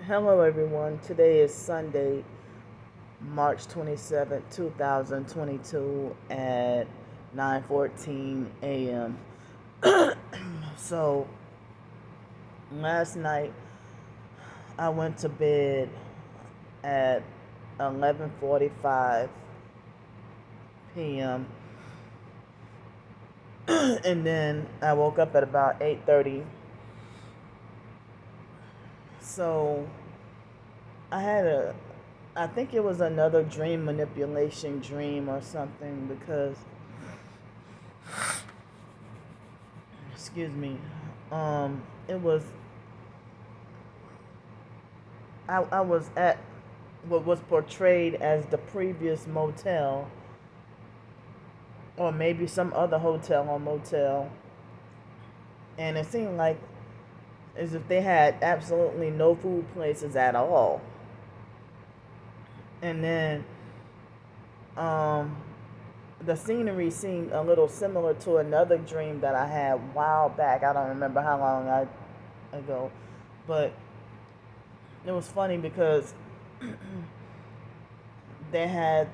Hello, everyone. Today is Sunday, March 27th, 2022 at 9:14 a.m. So, last night I went to bed at 11:45 p.m. and then I woke up at about 8:30. So, I had I think it was another dream manipulation dream or something because, excuse me, it was, I was at what was portrayed as the previous motel, or maybe some other hotel or motel, and it seemed like as if they had absolutely no food places at all. And then, um, the scenery seemed a little similar to another dream that I had a while back. I don't remember how long ago, but it was funny because they had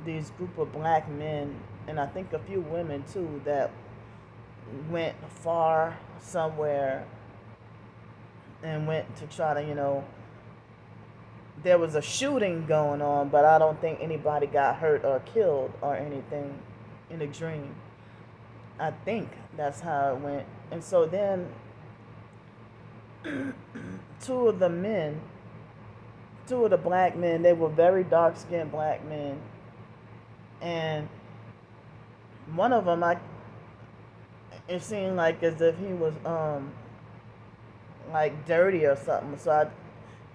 these group of black men and I think a few women too that went far somewhere and went to try to, there was a shooting going on, but I don't think anybody got hurt or killed or anything in the dream. I think that's how it went. And so then two of the men, two of the black men, they were very dark skinned black men. And one of them, it seemed like as if he was like dirty or something. So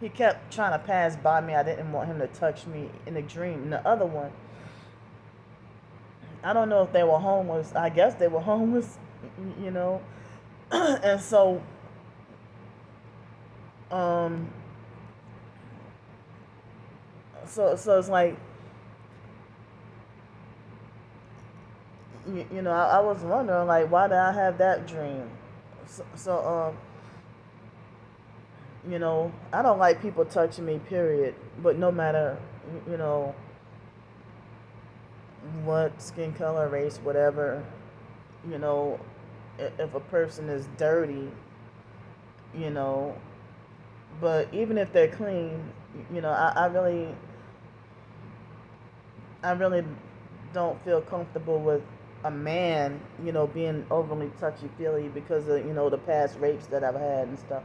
he kept trying to pass by me. I didn't want him to touch me in the dream. And the other one, I don't know if they were homeless. I guess they were homeless, you know. And so, um, so it's like, I was wondering like, why did I have that dream? So I don't like people touching me, period. But no matter, you know, what skin color, race, whatever, you know, if a person is dirty, you know, but even if they're clean, I really don't feel comfortable with a man, being overly touchy feely because of, the past rapes that I've had and stuff.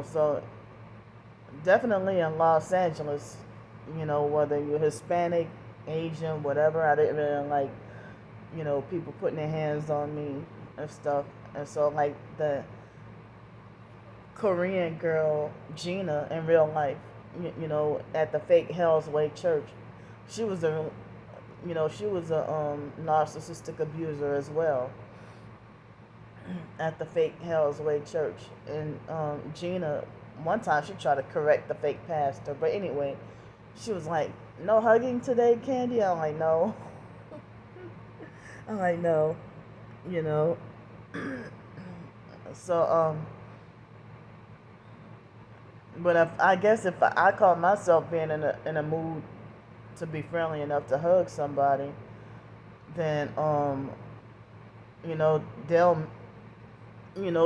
So definitely in Los Angeles, whether you're Hispanic, Asian, whatever, I didn't really like, people putting their hands on me and stuff. And so, like the Korean girl, Gina, in real life, at the fake Hell's Way church, she was a, she was a narcissistic abuser as well at the fake Hell's Way church. And Gina, one time she tried to correct the fake pastor, but anyway, she was like, "No hugging today, Candy." I'm like, "No." I'm like, "No," you know. So but if I guess if I call myself being in a mood to be friendly enough to hug somebody, then they'll,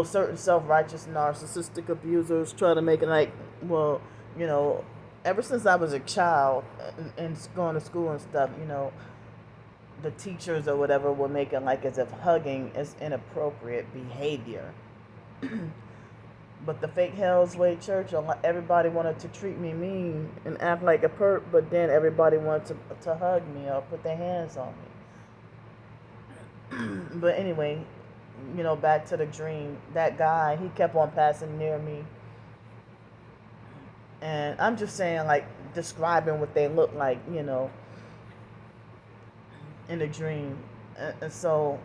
certain self-righteous narcissistic abusers try to make it like, well, you know, ever since I was a child and going to school and stuff, the teachers or whatever were making like as if hugging is inappropriate behavior. But the fake Hell's Way church, everybody wanted to treat me mean and act like a perp, but then everybody wanted to hug me or put their hands on me. But anyway, back to the dream. That guy, he kept on passing near me. And I'm just saying, like, describing what they look like, in the dream. And so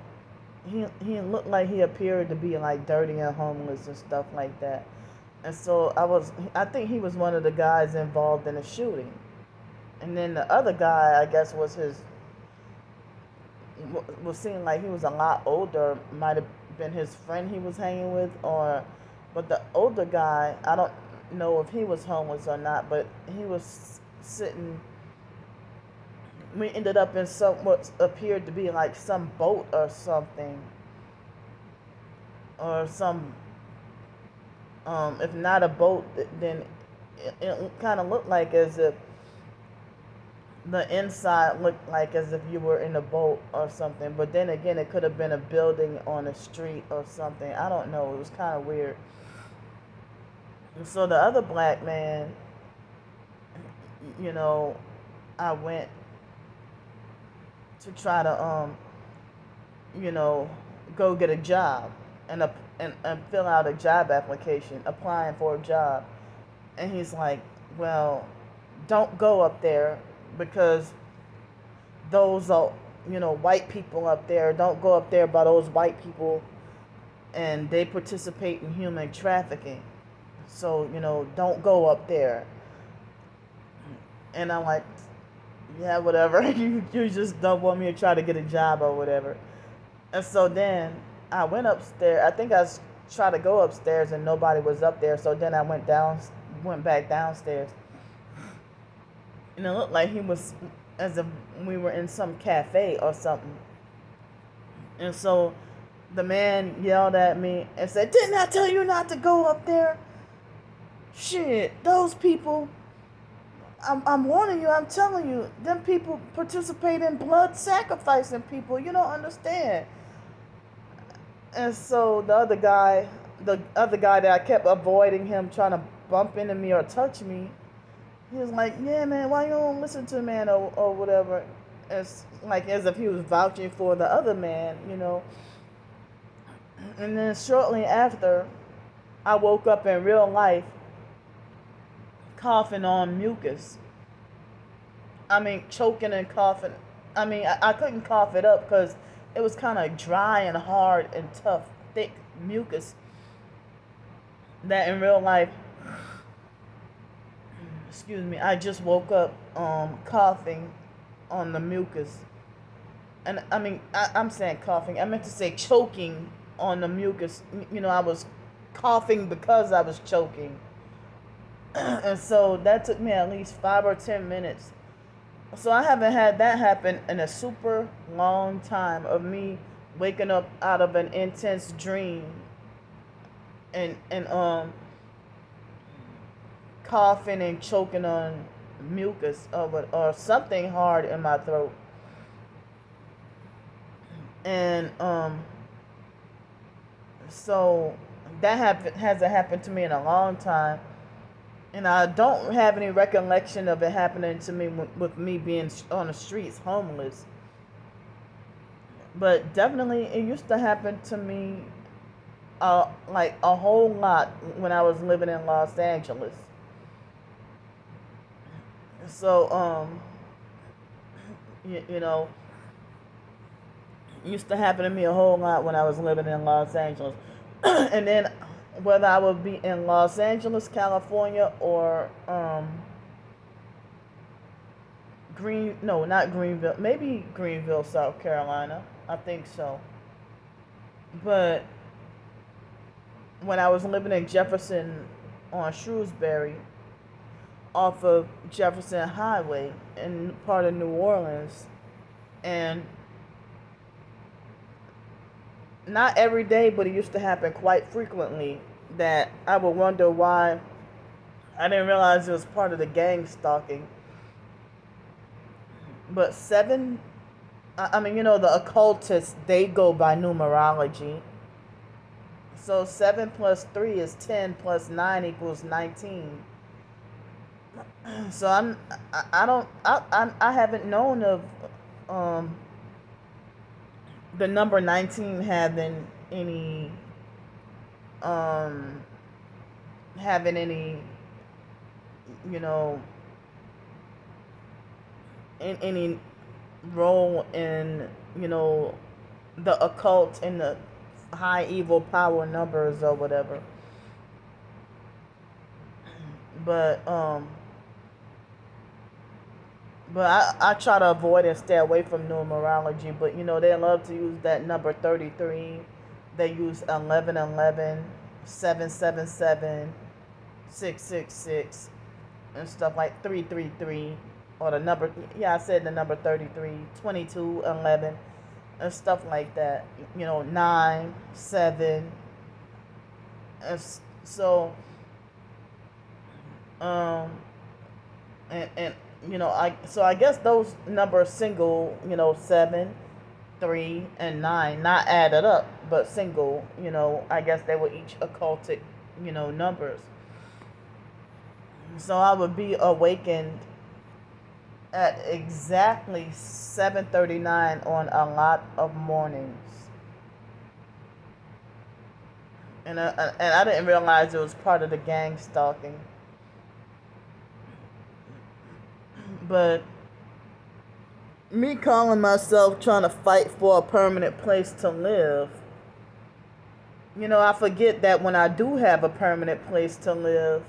he looked like he appeared to be like dirty and homeless and stuff like that. And so I think he was one of the guys involved in the shooting. And then the other guy, I guess, was seeming like he was a lot older. Might have been his friend he was hanging with, or But the older guy, I don't know if he was homeless or not, but he was sitting. We ended up in some what appeared to be like some boat or something, or some. If not a boat, then it kind of looked like as if the inside looked like as if you were in a boat or something. But then again, it could have been a building on a street or something. I don't know. It was kind of weird. And so the other black man, you know, I went to try to you know, go get a job and and fill out a job application, applying for a job. And he's like, well, don't go up there because those are, white people up there. Don't go up there by those white people, and they participate in human trafficking. So, don't go up there. And I'm like, yeah, whatever. You just don't want me to try to get a job or whatever. And so then I went upstairs. I think I tried to go upstairs and nobody was up there. So then I went back downstairs. And it looked like he was as if we were in some cafe or something. And so the man yelled at me and said, "Didn't I tell you not to go up there? Shit, those people, I'm warning you, I'm telling you, them people participate in blood sacrificing people. You don't understand." And so the other guy that I kept avoiding him, trying to bump into me or touch me, he was like, "Yeah, man, why you don't listen to man or whatever?" It's like as if he was vouching for the other man, And then shortly after, I woke up in real life coughing on mucus. I mean, choking and coughing. I mean, I couldn't cough it up because it was kind of dry and hard and tough, thick mucus that in real life, excuse me, I just woke up coughing on the mucus. And I mean, I'm saying coughing. I meant to say choking on the mucus. I was coughing because I was choking. And so that took me at least 5 or 10 minutes. So I haven't had that happen in a super long time of me waking up out of an intense dream and coughing and choking on mucus or something hard in my throat. And so that hasn't happened to me in a long time. And I don't have any recollection of it happening to me with me being on the streets homeless. But definitely it used to happen to me like a whole lot when I was living in Los Angeles. So, it used to happen to me a whole lot when I was living in Los Angeles. And then whether I would be in Los Angeles, California, or not Greenville, maybe Greenville, South Carolina, I think so. But when I was living in Jefferson on Shrewsbury, off of Jefferson Highway in part of New Orleans, and not every day, but it used to happen quite frequently that I would wonder why I didn't realize it was part of the gang stalking. But the occultists, they go by numerology. So 7 plus 3 is 10 plus 9 equals 19. So I haven't known of the number 19 having any in any role in the occult and the high evil power numbers or whatever. But I try to avoid and stay away from numerology. But they love to use that number 33. They use 1111. 777 666 and stuff like 333, or the number, yeah, I said the number 33, 2211 and stuff like that, 9 7. And so um and I guess those numbers single, 7, 3, and 9, not added up but single, I guess they were each occultic, numbers. So I would be awakened at exactly 7:39 on a lot of mornings. And I didn't realize it was part of the gang stalking. But me calling myself trying to fight for a permanent place to live, I forget that when I do have a permanent place to live,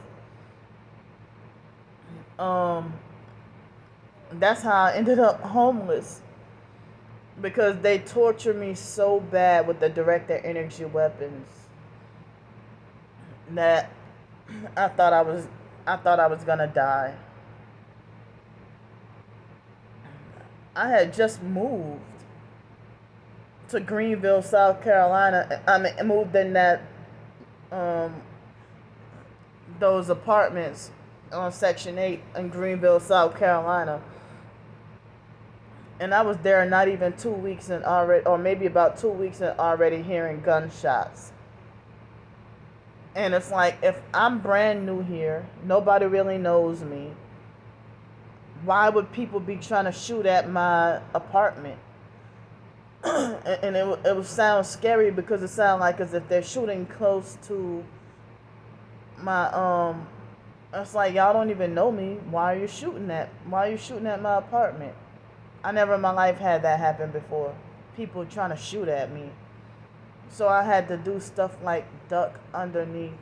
that's how I ended up homeless. Because they torture me so bad with the directed energy weapons that I thought I was gonna die. I had just moved to Greenville, South Carolina. I moved in those apartments on Section 8 in Greenville, South Carolina. And I was there not even 2 weeks and already, or maybe about 2 weeks and already hearing gunshots. And it's like, if I'm brand new here, nobody really knows me, why would people be trying to shoot at my apartment? And it would sound scary because it sounded like as if they're shooting close to my, it's like, y'all don't even know me. Why are you shooting at my apartment? I never in my life had that happen before. People trying to shoot at me. So I had to do stuff like duck underneath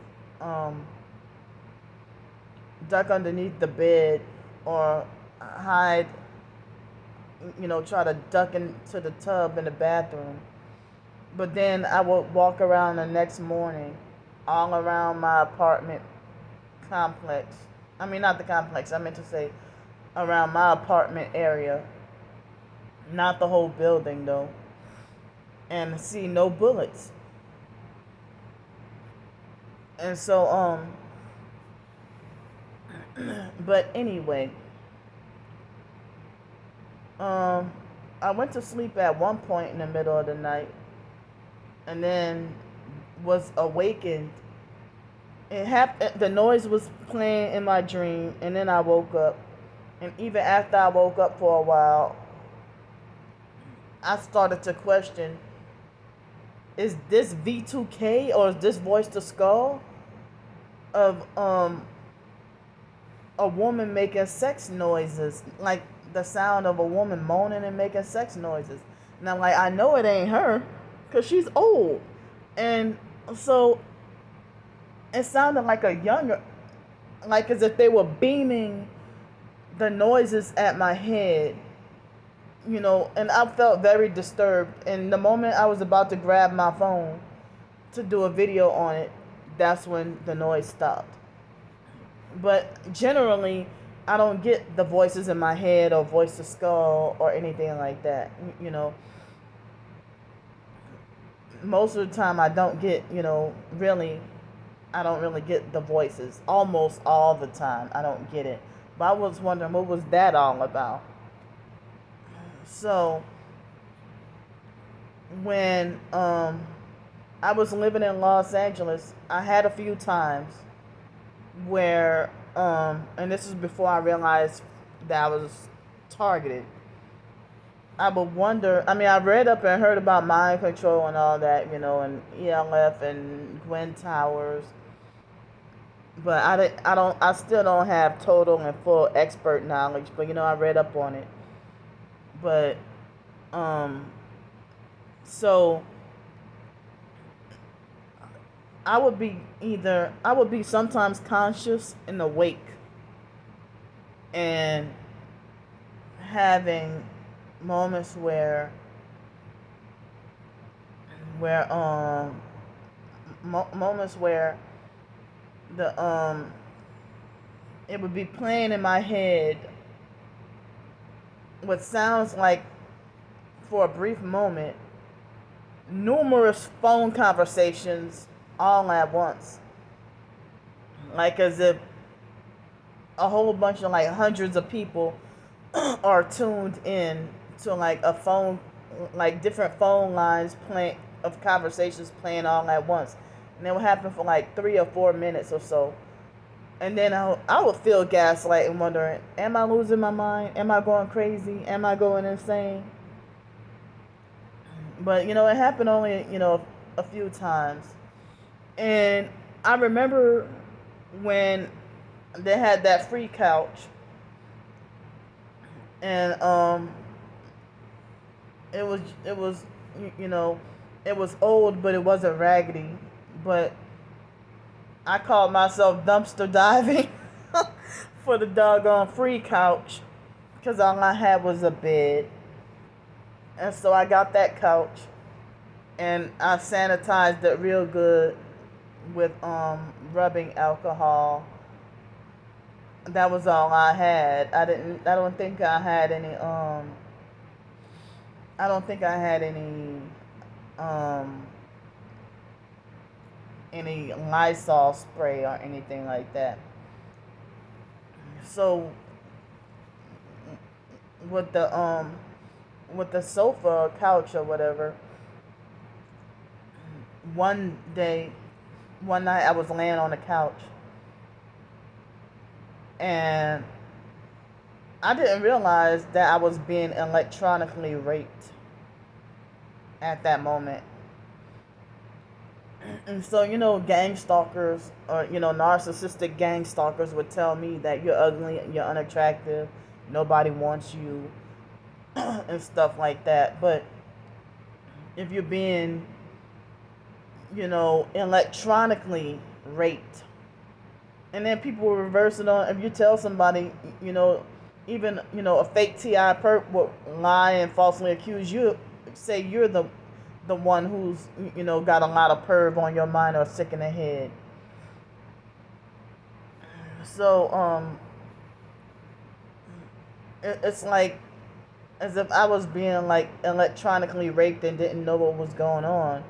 the bed, or hide, try to duck into the tub in the bathroom. But then I would walk around the next morning all around my apartment complex. I mean, not the complex, I meant to say around my apartment area. Not the whole building, though. And see no bullets. And so, but anyway, I went to sleep at one point in the middle of the night, and then was awakened. It happened. The noise was playing in my dream, and then I woke up. And even after I woke up for a while, I started to question, is this V2K or is this voice to skull of a woman making sex noises, like the sound of a woman moaning and making sex noises. And I'm like, I know it ain't her because she's old. And so it sounded like a younger, like as if they were beaming the noises at my head, and I felt very disturbed. And the moment I was about to grab my phone to do a video on it, that's when the noise stopped. But generally, I don't get the voices in my head or voice to skull or anything like that, Most of the time I don't get, really, I don't really get the voices. Almost all the time I don't get it. But I was wondering, what was that all about? So when I was living in Los Angeles, I had a few times where and this is before I realized that I was targeted. I would wonder, I read up and heard about mind control and all that, and ELF and Gwen Towers, but I still don't have total and full expert knowledge, but I read up on it. But so I would be sometimes conscious and awake and having moments where moments where the it would be playing in my head what sounds like, for a brief moment, numerous phone conversations all at once, like as if a whole bunch of like hundreds of people are tuned in to like a phone, like different phone lines playing of conversations playing all at once, and it would happen for like 3 or 4 minutes or so. And then I would feel gaslight and wondering, am I losing my mind? Am I going crazy? Am I going insane? But it happened only a few times. And I remember when they had that free couch, and it was you know it was old, but it wasn't raggedy. But I called myself dumpster diving for the doggone free couch, because all I had was a bed. And so I got that couch and I sanitized it real good with rubbing alcohol. That was all I had. I don't think I had um any Lysol spray or anything like that. So with the sofa or couch or whatever, one day, one night I was laying on the couch and I didn't realize that I was being electronically raped at that moment. And so, gang stalkers, or, narcissistic gang stalkers would tell me that you're ugly, you're unattractive, nobody wants you, and stuff like that. But if you're being, electronically raped, and then people will reverse it on, if you tell somebody, even, a fake TI perp will lie and falsely accuse you, say you're the one who's, got a lot of perv on your mind or sick in the head. So, it's like as if I was being like electronically raped and didn't know what was going on.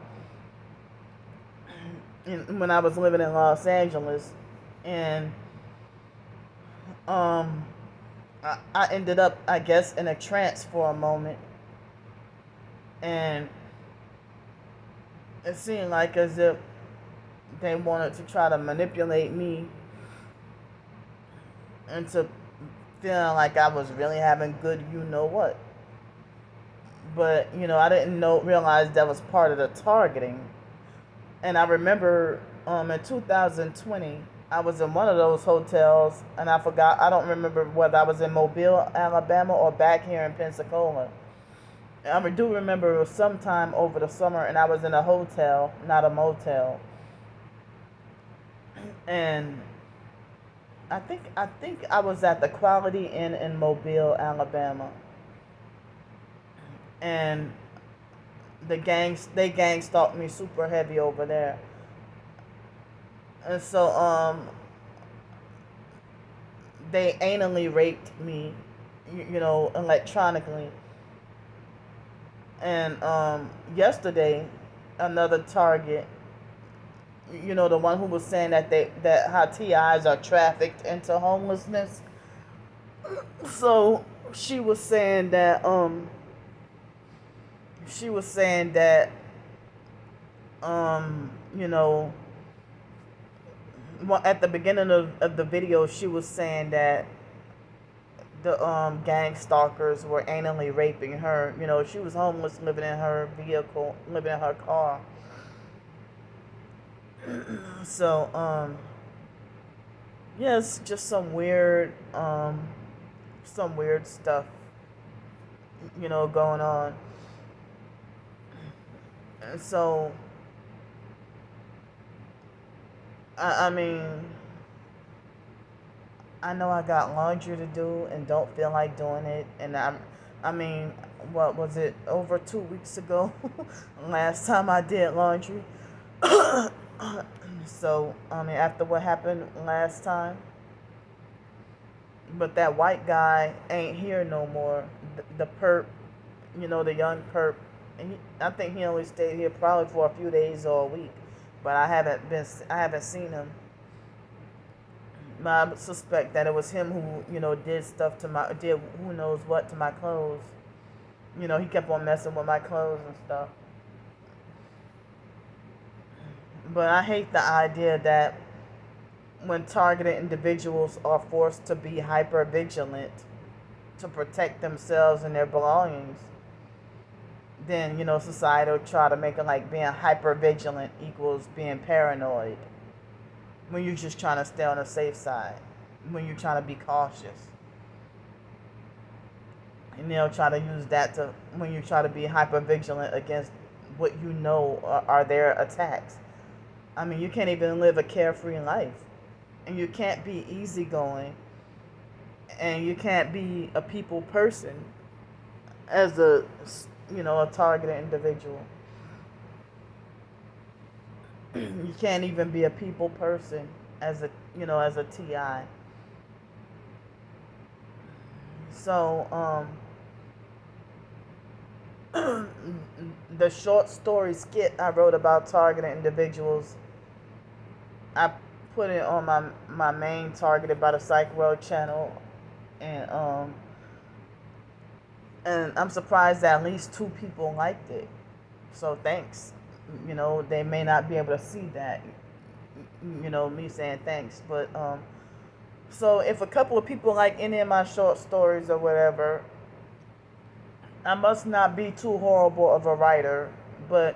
And when I was living in Los Angeles, and I ended up, I guess, in a trance for a moment, and it seemed like as if they wanted to try to manipulate me into feeling like I was really having good what. But, I didn't realize that was part of the targeting. And I remember in 2020, I was in one of those hotels, and I don't remember whether I was in Mobile, Alabama, or back here in Pensacola. I do remember it was sometime over the summer, and I was in a hotel, not a motel. And I think I was at the Quality Inn in Mobile, Alabama. And they gang stalked me super heavy over there. And so they anally raped me, electronically. And yesterday, another target, the one who was saying that how TIs are trafficked into homelessness. So she was saying that at the beginning of the video, she was saying that the gang stalkers were anally raping her. She was homeless, living in her vehicle, living in her car. So yes, just some weird stuff, going on. And so I mean, I know I got laundry to do and don't feel like doing it. And I mean, what was it, over 2 weeks ago? Last time I did laundry. So, after what happened last time, but that white guy ain't here no more. The perp, the young perp, and I think he only stayed here probably for a few days or a week, but I haven't seen him. I suspect that it was him who, did stuff did who knows what to my clothes. He kept on messing with my clothes and stuff. But I hate the idea that when targeted individuals are forced to be hyper vigilant to protect themselves and their belongings, then, society will try to make it like being hyper vigilant equals being paranoid. When you're just trying to stay on the safe side, when you're trying to be cautious. And they'll try to use that when you try to be hyper vigilant against what are their attacks. You can't even live a carefree life. And you can't be easygoing. And you can't be a people person as a targeted individual. You can't even be a people person as a TI. So, the short story skit I wrote about targeted individuals, I put it on my main Targeted by the Psych World channel, and I'm surprised that at least 2 people liked it. So thanks. They may not be able to see that, me saying thanks, but so if a couple of people like any of my short stories or whatever, I must not be too horrible of a writer. But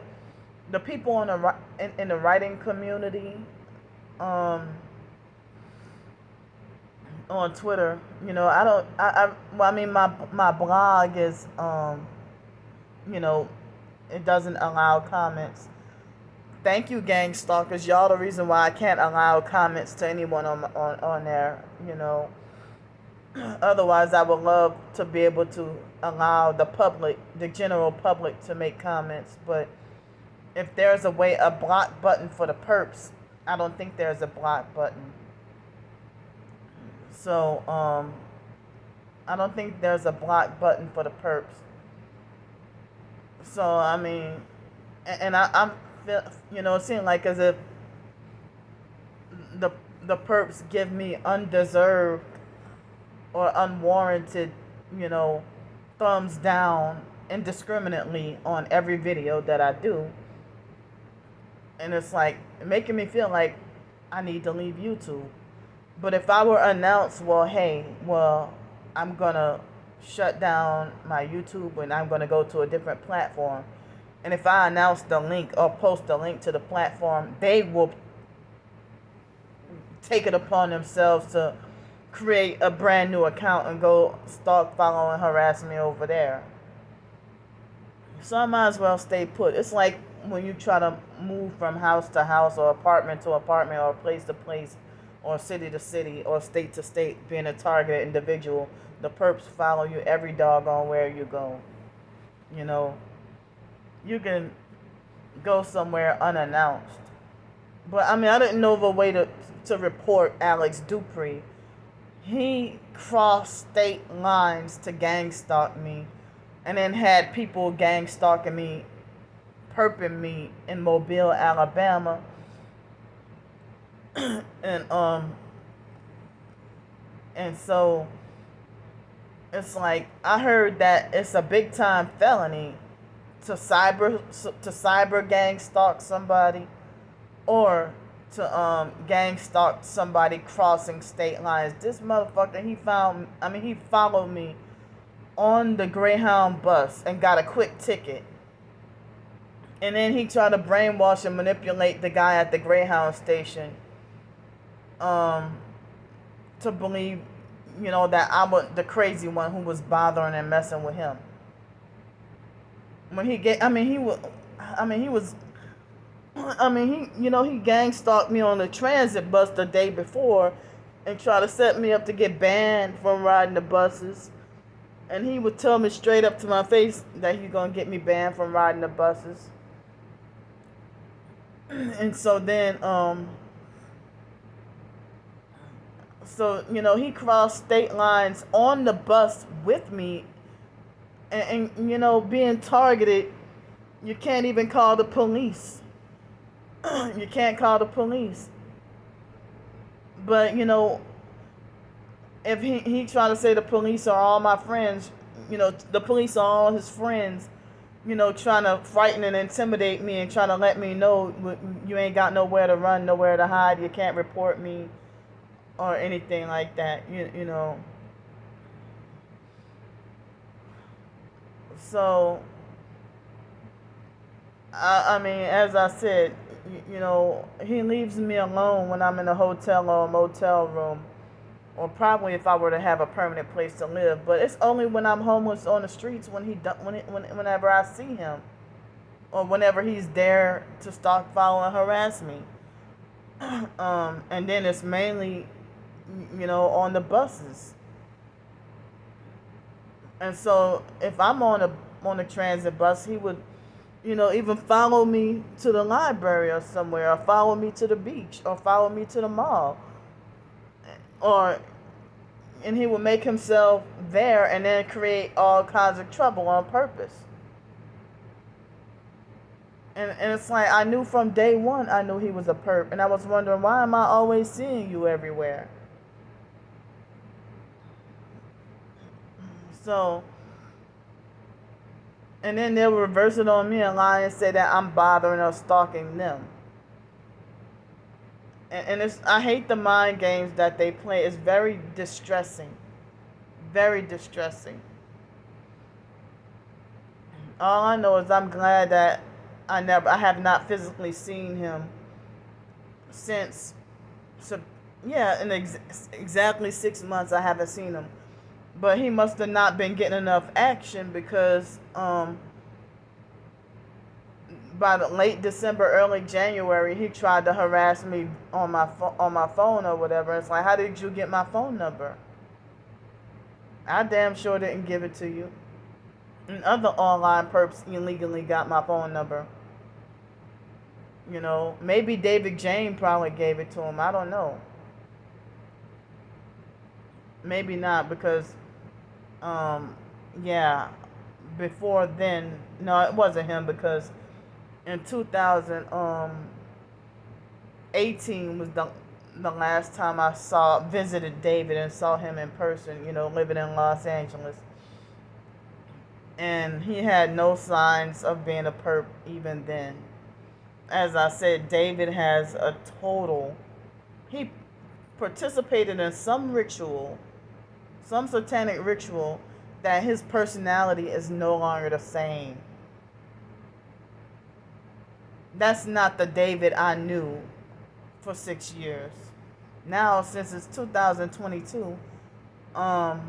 the people in the writing community, on Twitter, my blog is, it doesn't allow comments. Thank you, gang stalkers. Y'all the reason why I can't allow comments to anyone on there, Otherwise, I would love to be able to allow the general public to make comments. But if there's a block button for the perps, I don't think there's a block button. So, I don't think there's a block button for the perps. So, and I'm feel, it seems like as if the perps give me undeserved or unwarranted, thumbs down indiscriminately on every video that I do. And it's like making me feel like I need to leave YouTube. But if I were announced, I'm gonna shut down my YouTube and I'm gonna go to a different platform, and if I announce the link or post the link to the platform, they will take it upon themselves to create a brand new account and go stalk, follow, and harass me over there. So I might as well stay put. It's like when you try to move from house to house or apartment to apartment or place to place or city to city or state to state, being a targeted individual. The perps follow you every doggone where you go. You can go somewhere unannounced. But I didn't know of a way to report Alex Dupree. He crossed state lines to gang stalk me, and then had people gang stalking me, perping me in Mobile, Alabama. And so it's like I heard that it's a big time felony to cyber gang stalk somebody, or to gang stalk somebody crossing state lines. This motherfucker, he followed me on the Greyhound bus and got a quick ticket. And then he tried to brainwash and manipulate the guy at the Greyhound station to believe, that I was the crazy one who was bothering and messing with him. When he gang stalked me on the transit bus the day before and tried to set me up to get banned from riding the buses. And he would tell me straight up to my face that he's gonna get me banned from riding the buses. And so then, so he crossed state lines on the bus with me, and being targeted. You can't even call the police. You can't call the police. But if he tried to say the police are all my friends, the police are all his friends, trying to frighten and intimidate me and trying to let me know you ain't got nowhere to run, nowhere to hide, you can't report me or anything like that, you know. So, I mean, as I said, he leaves me alone when I'm in a hotel or a motel room, or probably if I were to have a permanent place to live. But it's only when I'm homeless on the streets whenever I see him, or whenever he's there to stalk, follow, and harass me. And then it's mainly, on the buses. And so if I'm on a transit bus, he would, even follow me to the library or somewhere, or follow me to the beach, or follow me to the mall, and he would make himself there and then create all kinds of trouble on purpose. And it's like, I knew from day one, I knew he was a perp, and I was wondering, why am I always seeing you everywhere? So, and then they'll reverse it on me and lie and say that I'm bothering or stalking them. And I hate the mind games that they play. It's very distressing. Very distressing. All I know is I'm glad that I have not physically seen him since, so yeah, in exactly 6 months I haven't seen him. But he must have not been getting enough action, because by the late December, early January, he tried to harass me on my phone or whatever. It's like, how did you get my phone number? I damn sure didn't give it to you. And other online perps illegally got my phone number. Maybe David Jane probably gave it to him. I don't know. Maybe not, because yeah, before then, no, it wasn't him, because in 2018 was the last time I visited David and saw him in person, living in Los Angeles. And he had no signs of being a perp even then. As I said, David has he participated in some ritual, some satanic ritual, that his personality is no longer the same. That's not the David I knew for 6 years. Now, since it's 2022, I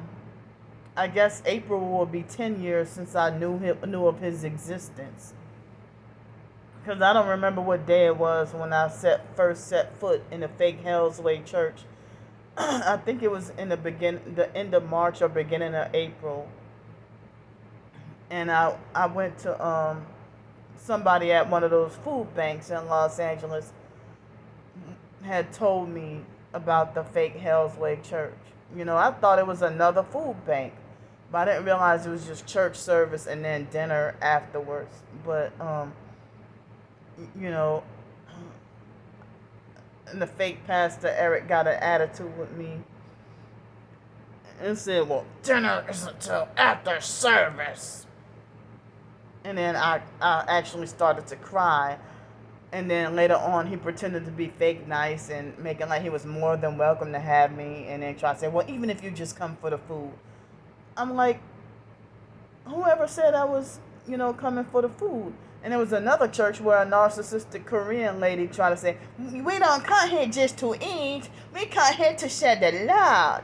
guess April will be 10 years since I knew of his existence. Because I don't remember what day it was when I first set foot in the fake Hell's Way Church. I think it was in the end of March or beginning of April. And I went to somebody at one of those food banks in Los Angeles had told me about the fake Hell's Way Church. I thought it was another food bank, but I didn't realize it was just church service and then dinner afterwards. But and the fake pastor Eric got an attitude with me and said, well, dinner isn't until after service. And then I actually started to cry. And then later on, he pretended to be fake nice and making like he was more than welcome to have me, and then try to say, well, even if you just come for the food. I'm like, whoever said I was, coming for the food? And there was another church where a narcissistic Korean lady tried to say, we don't come here just to eat. We come here to share the love.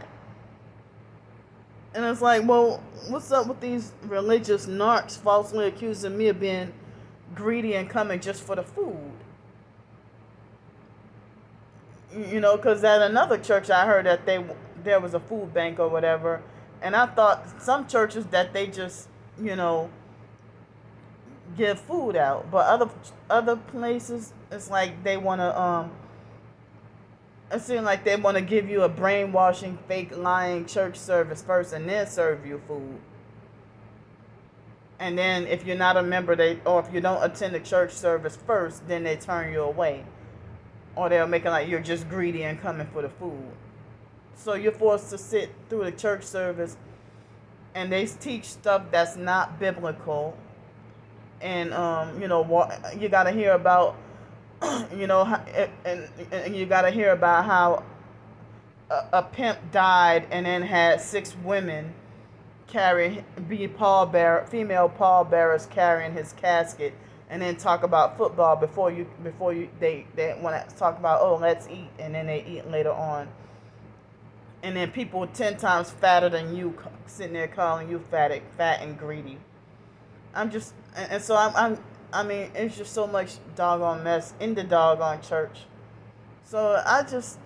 And it's like, well, what's up with these religious narcs falsely accusing me of being greedy and coming just for the food? Because at another church I heard that there was a food bank or whatever. And I thought some churches that they just, give food out. But other places, it's like they want to it seems like they want to give you a brainwashing, fake, lying church service first, and then serve you food. And then if you're not a member, or if you don't attend the church service first, then they turn you away, or they'll make it like you're just greedy and coming for the food. So you're forced to sit through the church service, and they teach stuff that's not biblical. And you gotta hear about and you gotta hear about how a pimp died and then had 6 women female pallbearers carrying his casket, and then talk about football before they want to talk about, oh, let's eat, and then they eat later on. And then people 10 times fatter than you sitting there calling you fat and greedy. I mean, it's just so much doggone mess in the doggone church. So I just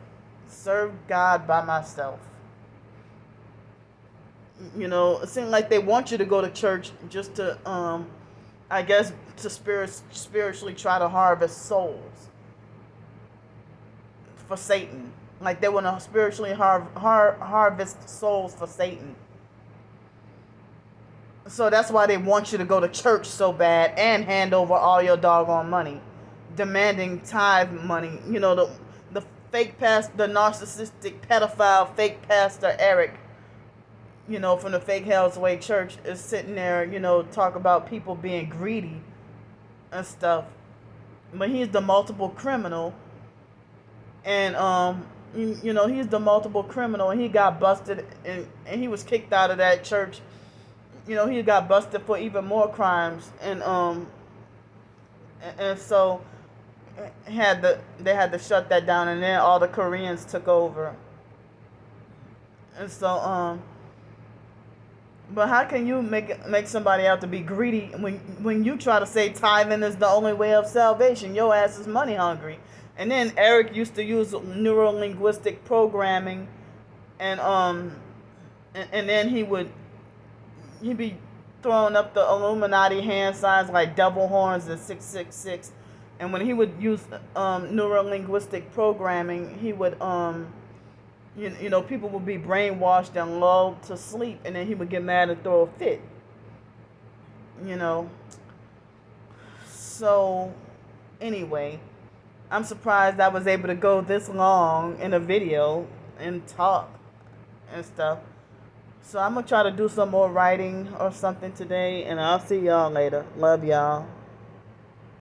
serve God by myself. It seems like they want you to go to church just to, I guess, to spiritually try to harvest souls for Satan. Like they want to spiritually harvest souls for Satan. So that's why they want you to go to church so bad and hand over all your doggone money, demanding tithe money. The fake pastor, the narcissistic pedophile fake pastor Eric, from the fake Hell's Way Church, is sitting there, talk about people being greedy and stuff. But he's the multiple criminal, and he's the multiple criminal, and he got busted, and he was kicked out of that church. He got busted for even more crimes, and so they had to shut that down, and then all the Koreans took over. And so but how can you make somebody out to be greedy when you try to say tithing is the only way of salvation? Your ass is money hungry. And then Eric used to use neuro-linguistic programming, and then he'd be throwing up the Illuminati hand signs like devil horns and 666. And when he would use neuro-linguistic programming, he would people would be brainwashed and lulled to sleep, and then he would get mad and throw a fit. So anyway, I'm surprised I was able to go this long in a video and talk and stuff. So I'm going to try to do some more writing or something today, and I'll see y'all later. Love y'all.